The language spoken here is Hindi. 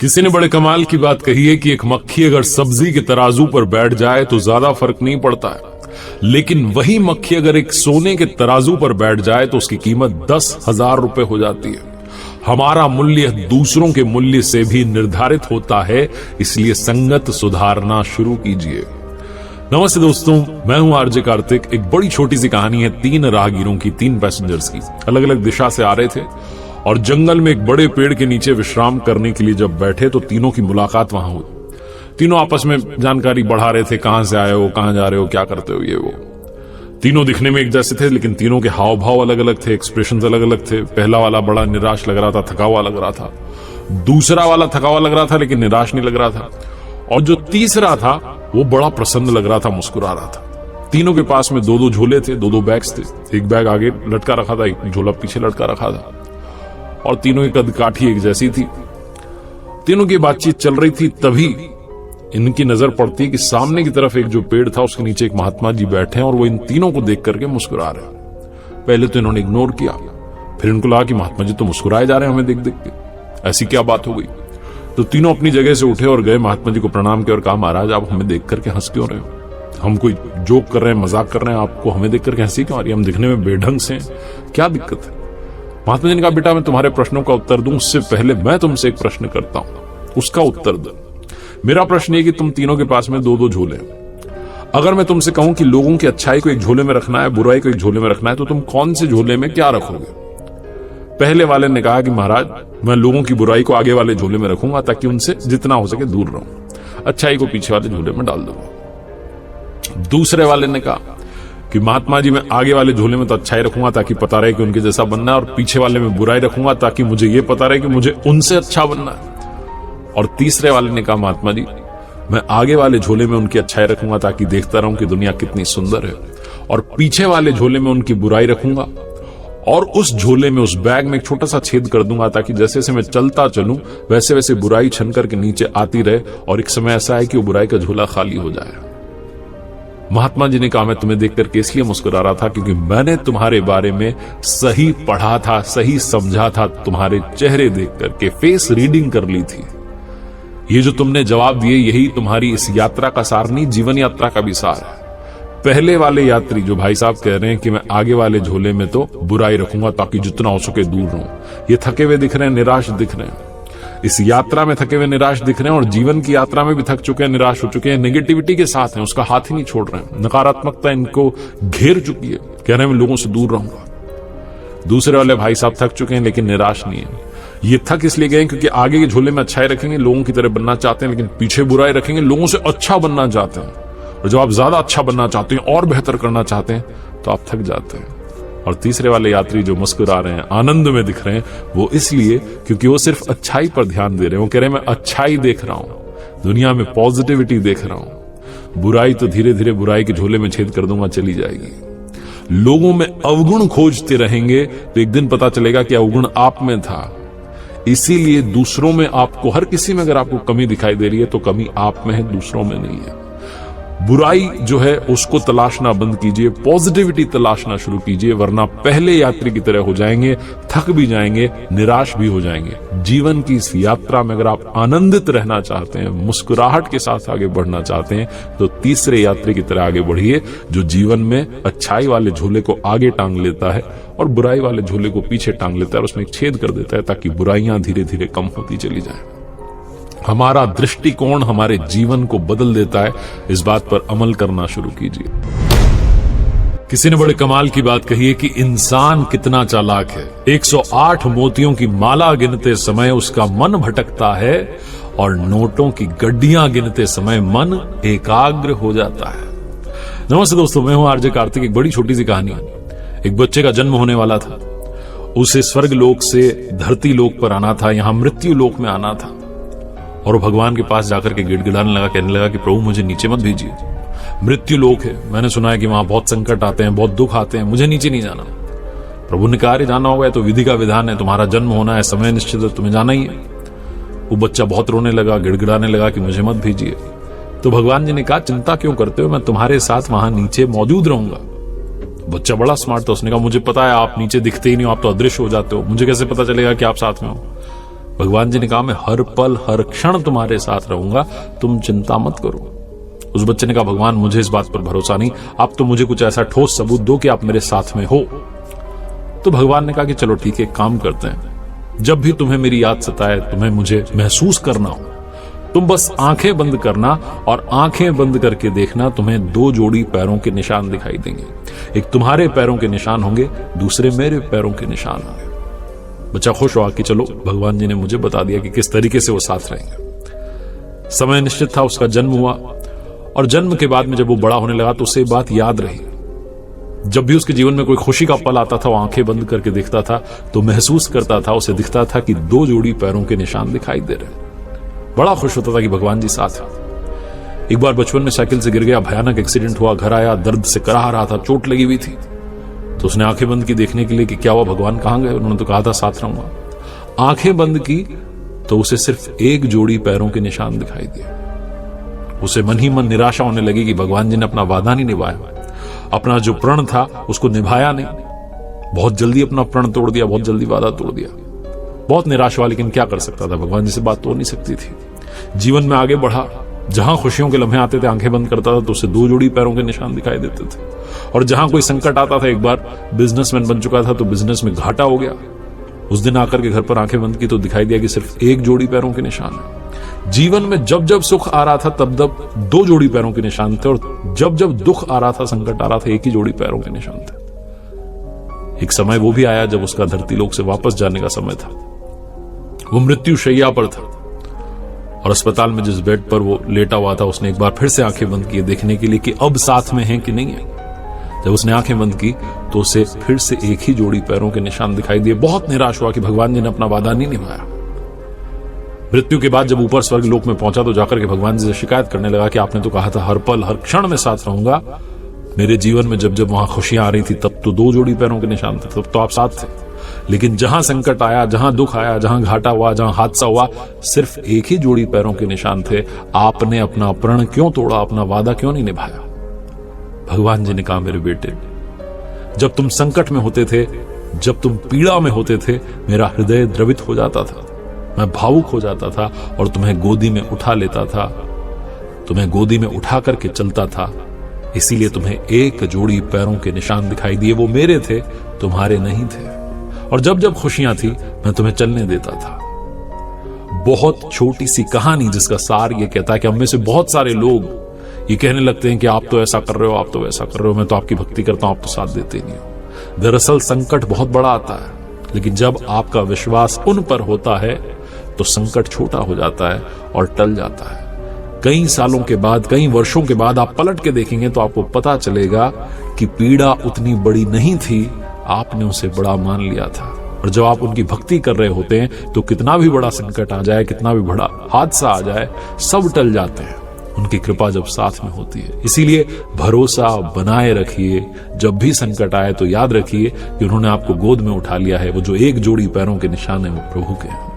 किसी ने बड़े कमाल की बात कही है कि एक मक्खी अगर सब्जी के तराजू पर बैठ जाए तो ज्यादा फर्क नहीं पड़ता है, लेकिन वही मक्खी अगर एक सोने के तराजू पर बैठ जाए तो उसकी कीमत 10,000 रुपए हो जाती है। हमारा मूल्य दूसरों के मूल्य से भी निर्धारित होता है, इसलिए संगत सुधारना शुरू कीजिए। नमस्ते दोस्तों, मैं हूं आरजे कार्तिक। एक बड़ी छोटी सी कहानी है तीन राहगीरों की, तीन पैसेंजर्स की। अलग अलग दिशा से आ रहे थे और जंगल में एक बड़े पेड़ के नीचे विश्राम करने के लिए जब बैठे तो तीनों की मुलाकात वहां हुई। तीनों आपस में जानकारी बढ़ा रहे थे, कहां से आए हो, कहां जा रहे हो, क्या करते हो, ये वो। तीनों दिखने में एक जैसे थे, लेकिन तीनों के हाव भाव अलग अलग थे, एक्सप्रेशंस अलग अलग थे। पहला वाला बड़ा निराश लग रहा था, थका हुआ लग रहा था। दूसरा वाला थका हुआ लग रहा था लेकिन निराश नहीं लग रहा था। और जो तीसरा था वो बड़ा प्रसन्न लग रहा था, मुस्कुरा रहा था। तीनों के पास में दो दो झोले थे, दो दो बैग्स थे। एक बैग आगे लटका रखा था, एक झोला पीछे लटका रखा था और तीनों की कदकाठी एक जैसी थी। तीनों की बातचीत चल रही थी, तभी इनकी नजर पड़ती कि सामने की तरफ एक जो पेड़ था उसके नीचे एक महात्मा जी बैठे हैं और वो इन तीनों को देख करके मुस्कुरा रहे हैं। पहले तो इन्होंने इग्नोर किया, फिर इनको लगा कि महात्मा जी तो मुस्कुराए जा रहे हैं हमें देख देख के, ऐसी क्या बात हो गई। तो तीनों अपनी जगह से उठे और गए, महात्मा जी को प्रणाम किया और कहा, महाराज आप हमें देख करके हंस क्यों रहे हो? हम कोई जोक कर रहे हैं, मजाक कर रहे हैं, आपको हमें देख करके हंसी क्यों आ रही है? हम दिखने में बेढंग से हैं, क्या दिक्कत है? महात्मा जी ने कहा, बेटा मैं तुम्हारे प्रश्नों का उत्तर दूं उससे पहले मैं तुमसे एक प्रश्न करता हूं, उसका उत्तर दो। मेरा प्रश्न है कि तुम तीनों के पास में दो दो झोले हैं। अगर मैं तुमसे कहूं कि लोगों की अच्छाई को एक झोले में रखना है, बुराई को एक झोले में रखना है, तो तुम कौन से झोले में क्या रखोगे? पहले वाले ने कहा कि महाराज मैं लोगों की बुराई को आगे वाले झोले में रखूंगा ताकि उनसे जितना हो सके दूर रहूं, अच्छाई को पीछे वाले झोले में डाल दूंगा। दूसरे वाले ने कहा कि महात्मा जी मैं आगे वाले झोले में तो अच्छाई रखूंगा ताकि पता रहे कि उनके जैसा बनना है, और पीछे वाले में बुराई रखूंगा ताकि मुझे ये पता रहे कि मुझे उनसे अच्छा बनना है। और तीसरे वाले ने कहा, महात्मा जी मैं आगे वाले झोले में उनकी अच्छाई रखूंगा ताकि देखता रहूं कि दुनिया कितनी सुंदर है, और पीछे वाले झोले में उनकी बुराई रखूंगा और उस झोले में, उस बैग में एक छोटा सा छेद कर दूंगा ताकि जैसे जैसे मैं चलता चलूं वैसे वैसे बुराई छन करके नीचे आती रहे और एक समय ऐसा है कि वो बुराई का झोला खाली हो जाए। महात्मा जी ने कहा, मैं तुम्हें देख करके इसलिए मुस्कुरा रहा था क्योंकि मैंने तुम्हारे बारे में सही पढ़ा था, सही समझा था, तुम्हारे चेहरे देख करके फेस रीडिंग कर ली थी। ये जो तुमने जवाब दिए यही तुम्हारी इस यात्रा का सार नहीं, जीवन यात्रा का भी सार है। पहले वाले यात्री जो भाई साहब कह रहे हैं कि मैं आगे वाले झोले में तो बुराई रखूंगा ताकि जितना हो सके दूर रहूं, ये थके हुए दिख रहे हैं, निराश दिख रहे हैं। इस यात्रा में थके हुए निराश दिख रहे हैं और जीवन की यात्रा में भी थक चुके हैं, निराश हो चुके हैं, नेगेटिविटी के साथ हैं, उसका हाथ ही नहीं छोड़ रहे हैं, नकारात्मकता इनको घेर चुकी है, कह रहे हैं मैं लोगों से दूर रहूंगा। दूसरे वाले भाई साहब थक चुके हैं लेकिन निराश नहीं है। ये थक इसलिए गए क्योंकि आगे के झोले में अच्छाई रखेंगे, लोगों की तरह बनना चाहते हैं, लेकिन पीछे बुराई रखेंगे, लोगों से अच्छा बनना चाहते हैं। और जब आप ज्यादा अच्छा बनना चाहते हैं और बेहतर करना चाहते हैं तो आप थक जाते हैं। और तीसरे वाले यात्री जो मुस्कुरा रहे हैं, आनंद में दिख रहे हैं, वो इसलिए क्योंकि वो सिर्फ अच्छाई पर ध्यान दे रहे हैं। वो कह रहे हैं मैं अच्छाई देख रहा हूं, दुनिया में पॉजिटिविटी देख रहा हूं, बुराई तो धीरे धीरे बुराई के झोले में छेद कर दूंगा, चली जाएगी। लोगों में अवगुण खोजते रहेंगे तो एक दिन पता चलेगा कि अवगुण आप में था। इसीलिए दूसरों में, आपको हर किसी में अगर आपको कमी दिखाई दे रही है तो कमी आप में है, दूसरों में नहीं है। बुराई जो है उसको तलाशना बंद कीजिए, पॉजिटिविटी तलाशना शुरू कीजिए, वरना पहले यात्री की तरह हो जाएंगे, थक भी जाएंगे, निराश भी हो जाएंगे। जीवन की इस यात्रा में अगर आप आनंदित रहना चाहते हैं, मुस्कुराहट के साथ आगे बढ़ना चाहते हैं, तो तीसरे यात्री की तरह आगे बढ़िए, जो जीवन में अच्छाई वाले झोले को आगे टांग लेता है और बुराई वाले झोले को पीछे टांग लेता है और उसमें एक छेद कर देता है ताकि बुराइयां धीरे धीरे कम होती चली जाए। हमारा दृष्टिकोण हमारे जीवन को बदल देता है, इस बात पर अमल करना शुरू कीजिए। किसी ने बड़े कमाल की बात कही है कि इंसान कितना चालाक है। 108 मोतियों की माला गिनते समय उसका मन भटकता है और नोटों की गड्डियां गिनते समय मन एकाग्र हो जाता है। नमस्ते दोस्तों, मैं हूं आरजे कार्तिक। एक बड़ी छोटी सी कहानी है। एक बच्चे का जन्म होने वाला था, उसे स्वर्ग लोक से धरती लोक पर आना था, यहां मृत्यु लोक में आना था। और वो भगवान के पास जाकर के गिड़गिड़ाने लगा, कहने लगा कि प्रभु मुझे नीचे मत भेजिए, मृत्यु लोक है, मैंने सुना है कि वहां बहुत संकट आते हैं, बहुत दुख आते हैं, मुझे नीचे नहीं जाना। प्रभु ने कहा, जाना होगा तो विधि का विधान है, तुम्हारा जन्म होना है, समय निश्चित है, तुम्हें जाना ही है। वो बच्चा बहुत रोने लगा, गिड़गिड़ाने लगा कि मुझे मत भेजिए। तो भगवान जी ने कहा, चिंता क्यों करते हो, मैं तुम्हारे साथ वहां नीचे मौजूद रहूंगा। बच्चा बड़ा स्मार्ट था, उसने कहा मुझे पता है आप नीचे दिखते ही नहीं हो, आप तो अदृश्य हो जाते हो, मुझे कैसे पता चलेगा कि आप साथ में हो। भगवान जी ने कहा मैं हर पल हर क्षण तुम्हारे साथ रहूंगा, तुम चिंता मत करो। उस बच्चे ने कहा भगवान मुझे इस बात पर भरोसा नहीं, आप तो मुझे कुछ ऐसा ठोस सबूत दो कि आप मेरे साथ में हो। तो भगवान ने कहा कि चलो ठीक है, एक काम करते हैं, जब भी तुम्हें मेरी याद सताए, तुम्हें मुझे महसूस करना हो, तुम बस आंखें बंद करना और आंखें बंद करके देखना, तुम्हें 2 जोड़ी पैरों के निशान दिखाई देंगे। एक तुम्हारे पैरों के निशान होंगे, दूसरे मेरे पैरों के निशान होंगे। बच्चा खुश हुआ कि चलो भगवान जी ने मुझे बता दिया कि किस तरीके से वो साथ रहेंगे। समय निश्चित था, उसका जन्म हुआ और जन्म के बाद में जब वो बड़ा होने लगा तो उसे बात याद रही। जब भी उसके जीवन में कोई खुशी का पल आता था, वो आंखें बंद करके देखता था तो महसूस करता था, उसे दिखता था कि 2 जोड़ी पैरों के निशान दिखाई दे रहे। बड़ा खुश होता था कि भगवान जी साथ हैं। एक बार बचपन में साइकिल से गिर गया, भयानक एक्सीडेंट हुआ, घर आया, दर्द से कराह रहा था, चोट लगी हुई थी। तो उसने आंखें बंद की देखने के लिए कि क्या हुआ, भगवान कहां गए। उन्होंने तो कहा था साथ रहूंगा। आंखें बंद की तो उसे सिर्फ 1 जोड़ी पैरों के निशान दिखाई दिए। उसे मन ही मन निराशा होने लगी कि भगवान जी ने अपना वादा नहीं निभाया, अपना जो प्रण था उसको निभाया नहीं, बहुत जल्दी अपना प्रण तोड़ दिया, बहुत जल्दी वादा तोड़ दिया। बहुत निराश हुआ, लेकिन क्या कर सकता था, भगवान जी से बात तो हो नहीं सकती थी। जीवन में आगे बढ़ा, जहां खुशियों के लम्हे आते थे आंखें बंद करता था तो उसे 2 जोड़ी पैरों के निशान दिखाई देते थे। और जहां कोई संकट आता था, एक बार बिजनेसमैन बन चुका था तो बिजनेस में घाटा हो गया, उस दिन आकर के घर पर आंखें बंद की तो दिखाई दिया कि सिर्फ 1 जोड़ी पैरों के निशान है। जीवन में जब जब सुख आ रहा था तब तब 2 जोड़ी पैरों के निशान थे, और जब जब दुख आ रहा था, संकट आ रहा था, 1 ही जोड़ी पैरों के निशान थे। एक समय वो भी आया जब उसका धरती लोक से वापस जाने का समय था। वो मृत्यु शैया पर था और अस्पताल में जिस बेड पर वो लेटा हुआ था, उसने एक बार फिर से आंखें बंद की देखने के लिए कि अब साथ में है कि नहीं है। जब उसने आंखें बंद की तो उसे फिर से 1 ही जोड़ी पैरों के निशान दिखाई दिए। बहुत निराश हुआ कि भगवान जी ने अपना वादा नहीं निभाया। मृत्यु के बाद जब ऊपर स्वर्ग लोक में पहुंचा तो जाकर के भगवान जी से शिकायत करने लगा कि आपने तो कहा था हर पल हर क्षण में साथ रहूंगा। मेरे जीवन में जब जब वहां खुशियां आ रही थी तब तो 2 जोड़ी पैरों के निशान थे, तब तो आप साथ थे, लेकिन जहां संकट आया, जहां दुख आया, जहां घाटा हुआ, जहां हादसा हुआ, सिर्फ 1 ही जोड़ी पैरों के निशान थे। आपने अपना प्रण क्यों तोड़ा, अपना वादा क्यों नहीं निभाया। भगवान जी ने कहा मेरे बेटे, जब तुम संकट में होते थे, जब तुम पीड़ा में होते थे, मेरा हृदय द्रवित हो जाता था, मैं भावुक हो जाता था और तुम्हें गोदी में उठा लेता था, तुम्हें गोदी में उठा करके चलता था। इसीलिए तुम्हें 1 जोड़ी पैरों के निशान दिखाई दिए, वो मेरे थे, तुम्हारे नहीं थे। और जब जब खुशियां थी मैं तुम्हें चलने देता था। बहुत छोटी सी कहानी जिसका सार ये कहता है कि हम में से बहुत सारे लोग ये कहने लगते हैं कि आप तो ऐसा कर रहे हो, आप तो वैसा कर रहे हो, मैं तो आपकी भक्ति करता हूं, आप तो साथ देते नहीं हो। दरअसल संकट बहुत बड़ा आता है, लेकिन जब आपका विश्वास उन पर होता है तो संकट छोटा हो जाता है और टल जाता है। कई सालों के बाद, कई वर्षों के बाद आप पलट के देखेंगे तो आपको पता चलेगा कि पीड़ा उतनी बड़ी नहीं थी, आपने उसे बड़ा मान लिया था। और जब आप उनकी भक्ति कर रहे होते हैं तो कितना भी बड़ा संकट आ जाए, कितना भी बड़ा हादसा आ जाए, सब टल जाते हैं, उनकी कृपा जब साथ में होती है। इसीलिए भरोसा बनाए रखिए, जब भी संकट आए तो याद रखिए कि उन्होंने आपको गोद में उठा लिया है। वो जो 1 जोड़ी पैरों के निशान है वो प्रभु के हैं।